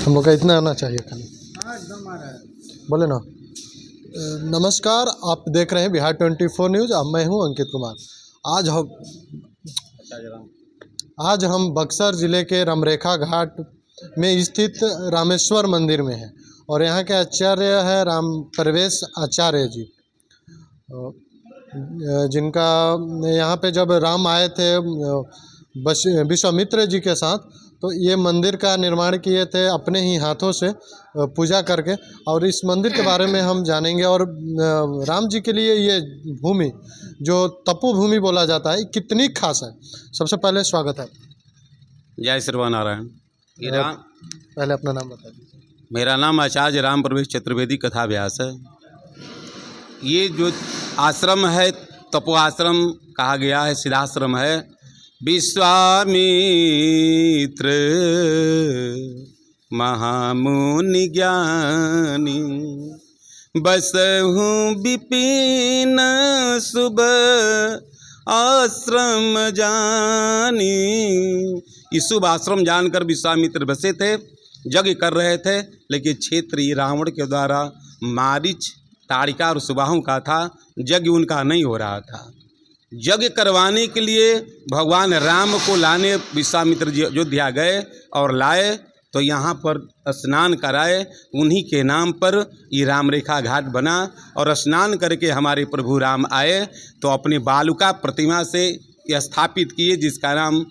हम लोग का इतना आना चाहिए खाली। एकदम आ रहा है। बोले ना। नमस्कार, आप देख रहे हैं बिहार 24 न्यूज़। अब मैं हूं अंकित कुमार। आज हम बक्सर ज़िले के रमरेखा घाट में स्थित रामेश्वर मंदिर में हैं और यहाँ के आचार्य हैं राम प्रवेश आचार्य जी, जिनका यहाँ पे जब राम आए थे विश्वामित्र जी के साथ, तो ये मंदिर का निर्माण किए थे अपने ही हाथों से पूजा करके। और इस मंदिर के बारे में हम जानेंगे। और राम जी के लिए ये भूमि जो तपो भूमि बोला जाता है, कितनी खास है। सबसे पहले स्वागत है। जय श्रीनारायण। पहले अपना नाम बता दीजिए। मेरा नाम आचार्य राम प्रवेश चतुर्वेदी कथा व्यास है। ये जो आश्रम है तपो आश्रम कहा गया है, सिद्धाश्रम है। विश्वामित्र महामुनि ज्ञानी बसहु विपिन शुभ आश्रम जानी। इस शुभ आश्रम जानकर विश्वामित्र बसे थे, यज्ञ कर रहे थे, लेकिन क्षेत्रीय रावण के द्वारा मारीच, ताड़िका और सुबाहु का था, यज्ञ उनका नहीं हो रहा था। यज्ञ करवाने के लिए भगवान राम को लाने विश्वामित्र जी अयोध्या गए और लाए, तो यहाँ पर स्नान कराए। उन्हीं के नाम पर ये रामरेखा घाट बना और स्नान करके हमारे प्रभु राम आए तो अपने बालुका प्रतिमा से स्थापित किए, जिसका नाम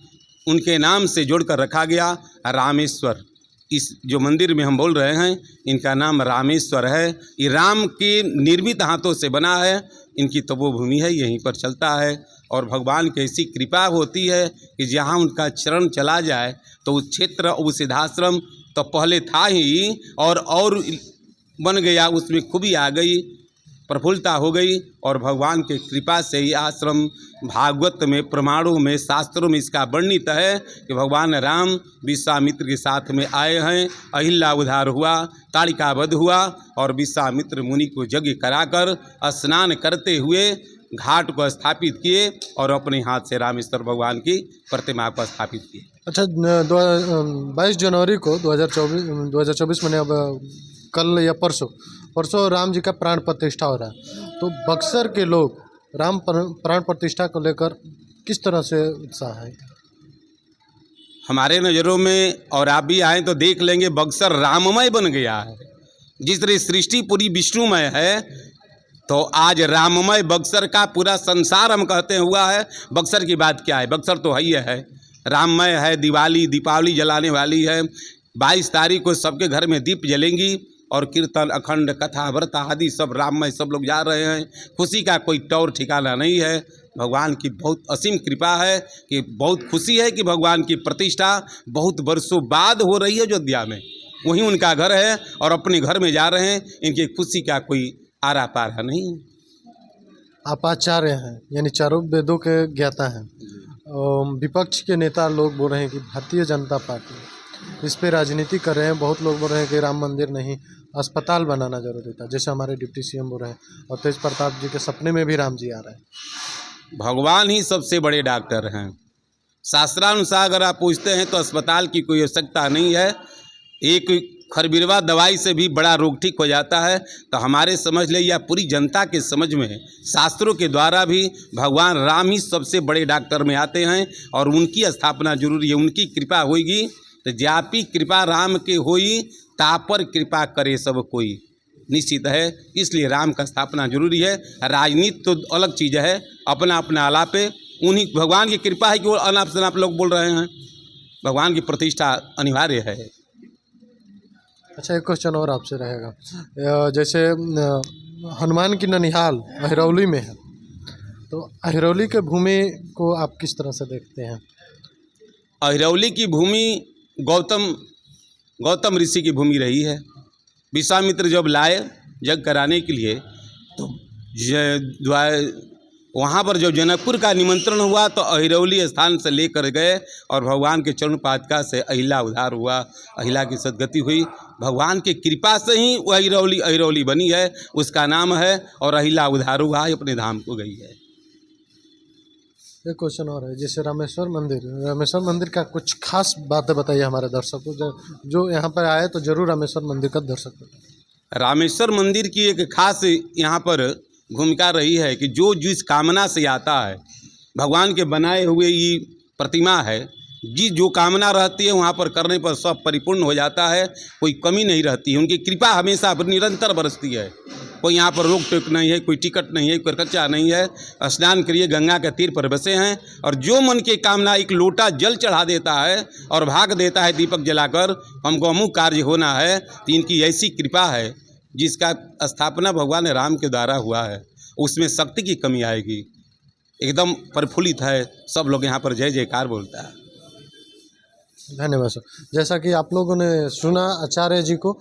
उनके नाम से जोड़कर रखा गया रामेश्वर। इस जो मंदिर में हम बोल रहे हैं, इनका नाम रामेश्वर है। ये राम के निर्मित हाथों से बना है। इनकी तपोभूमि है, यहीं पर चलता है। और भगवान की ऐसी कृपा होती है कि जहाँ उनका चरण चला जाए तो उस क्षेत्र, उस सिद्धाश्रम तो पहले था ही और बन गया, उसमें खूबी आ गई, प्रफुल्लता हो गई। और भगवान के कृपा से ही आश्रम भागवत में, प्रमाणों में, शास्त्रों में इसका वर्णित है कि भगवान राम विश्वामित्र के साथ में आए हैं। अहिल्या उद्धार हुआ, ताड़िका वध हुआ और विश्वामित्र मुनि को यज्ञ कराकर स्नान करते हुए घाट को स्थापित किए और अपने हाथ से रामेश्वर भगवान की प्रतिमा को स्थापित किए। अच्छा, 22 जनवरी को 2024 में, अब कल या परसों राम जी का प्राण प्रतिष्ठा हो रहा है। तो बक्सर के लोग राम प्राण प्रतिष्ठा को लेकर किस तरह से उत्साह है? हमारे नज़रों में, और आप भी आए तो देख लेंगे, बक्सर राममय बन गया है। जिस तरह सृष्टि पूरी विष्णुमय है, तो आज राममय बक्सर का पूरा संसार हम कहते हैं हुआ है। बक्सर की बात क्या है, बक्सर तो है ही है, राममय है। दीपावली जलाने वाली है। 22 तारीख को सबके घर में दीप जलेंगी और कीर्तन, अखंड, कथा, व्रत आदि सब राममय, सब लोग जा रहे हैं। खुशी का कोई तौर ठिकाना नहीं है। भगवान की बहुत असीम कृपा है कि बहुत खुशी है कि भगवान की प्रतिष्ठा बहुत वर्षों बाद हो रही है अयोध्या में। वहीं उनका घर है और अपने घर में जा रहे हैं। इनकी खुशी का कोई आरा पारा नहीं है। आप आचार्य हैं, यानी चारों वेदों के ज्ञाता हैं। विपक्ष के नेता लोग बोल रहे हैं कि भारतीय जनता पार्टी इस पे राजनीति कर रहे हैं। बहुत लोग बोल रहे हैं कि राम मंदिर नहीं, अस्पताल बनाना जरूरी था, जैसे हमारे डिप्टी सीएम बोल रहे हैं। और तेज प्रताप जी के सपने में भी राम जी आ रहे हैं। भगवान ही सबसे बड़े डॉक्टर हैं। शास्त्रानुसार अगर आप पूछते हैं तो अस्पताल की कोई आवश्यकता नहीं है। एक खरबिरवा दवाई से भी बड़ा रोग ठीक हो जाता है। तो हमारे समझ ले या पूरी जनता के समझ में, शास्त्रों के द्वारा भी भगवान राम ही सबसे बड़े डॉक्टर में आते हैं और उनकी स्थापना जरूरी है। उनकी कृपा होगी तो जापी कृपा राम के होई, तापर कृपा करे सब कोई, निश्चित है। इसलिए राम का स्थापना जरूरी है। राजनीति तो अलग चीज़ है, अपना अपना अलापे। उन्हीं भगवान की कृपा है कि वो अनाप शनाप लोग बोल रहे हैं। भगवान की प्रतिष्ठा अनिवार्य है। अच्छा, एक क्वेश्चन और आपसे रहेगा। जैसे हनुमान की ननिहाल अहिरौली में है, तो अहिरौली के भूमि को आप किस तरह से देखते हैं? अहिरौली की भूमि गौतम ऋषि की भूमि रही है। विश्वामित्र जब लाए यज्ञ कराने के लिए, तो वहाँ पर जब जनकपुर का निमंत्रण हुआ तो अहिरौली स्थान से लेकर गए और भगवान के चरण पादुका से अहिल्या उद्धार हुआ, अहिल्या की सदगति हुई। भगवान की कृपा से ही वो अहिरौली बनी है, उसका नाम है, और अहिल्या उद्धार हुआ है, अपने धाम को गई है। एक क्वेश्चन और है, जैसे रामेश्वर मंदिर का कुछ खास बातें बताइए हमारे दर्शकों को, जो यहाँ पर आए तो जरूर रामेश्वर मंदिर का दर्शक करें। रामेश्वर मंदिर की एक खास यहाँ पर भूमिका रही है कि जो जिस कामना से आता है, भगवान के बनाए हुए ये प्रतिमा है, जो कामना रहती है वहाँ पर करने पर सब परिपूर्ण हो जाता है, कोई कमी नहीं रहती है। उनकी कृपा हमेशा निरंतर बरसती है। कोई यहाँ पर रोक टोक नहीं है, कोई टिकट नहीं है, कोई खर्चा नहीं है। स्नान करिए, गंगा के तीर पर बसे हैं, और जो मन की कामना एक लोटा जल चढ़ा देता है और भाग देता है दीपक जलाकर, हमको अमुक कार्य होना है, तो इनकी ऐसी कृपा है जिसका स्थापना भगवान राम के द्वारा हुआ है। उसमें शक्ति की कमी आएगी, एकदम प्रफुल्लित है। सब लोग यहाँ पर जय जयकार बोलता है। धन्यवाद सर। जैसा कि आप लोगों ने सुना आचार्य जी को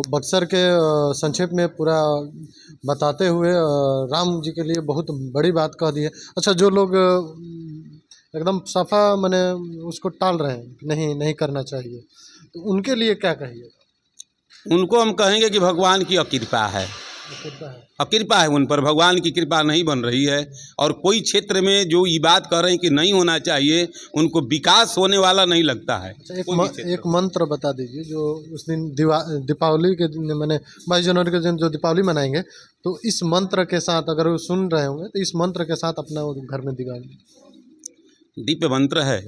बक्सर के संक्षेप में पूरा बताते हुए राम जी के लिए बहुत बड़ी बात कह दी है। अच्छा, जो लोग एकदम सफा माने उसको टाल रहे हैं, नहीं करना चाहिए, तो उनके लिए क्या कहिए? उनको हम कहेंगे कि भगवान की अकृपा है, अकृपा है उन पर, भगवान की कृपा नहीं बन रही है। और कोई क्षेत्र में जो ये बात कर रहे हैं कि नहीं होना चाहिए, उनको विकास होने वाला नहीं लगता है। एक मंत्र बता दीजिए, जो उस दिन दीपावली के दिन, मैंने 22 जनवरी के दिन जो दीपावली मनाएंगे, तो इस मंत्र के साथ अगर वो सुन रहे होंगे तो इस मंत्र के साथ अपना घर में दीप मंत्र है,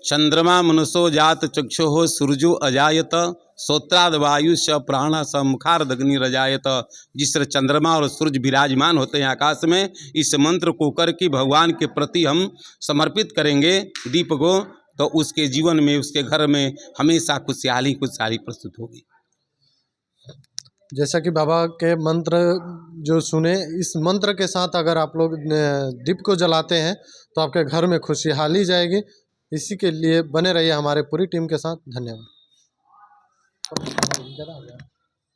चंद्रमा मनुष्यो जात चक्षुः सूर्यो अजायत श्रोत्राद वायु स प्राण स मुखारद अग्नि रजायत। जिस तरह चंद्रमा और सूर्य विराजमान होते हैं आकाश में, इस मंत्र को करके भगवान के प्रति हम समर्पित करेंगे दीप को, तो उसके जीवन में, उसके घर में हमेशा खुशहाली प्रस्तुत होगी। जैसा कि बाबा के मंत्र जो सुने, इस मंत्र के साथ अगर आप लोग दीप को जलाते हैं तो आपके घर में खुशहाली जाएगी। इसी के लिए बने रहिए हमारे पूरी टीम के साथ। धन्यवाद।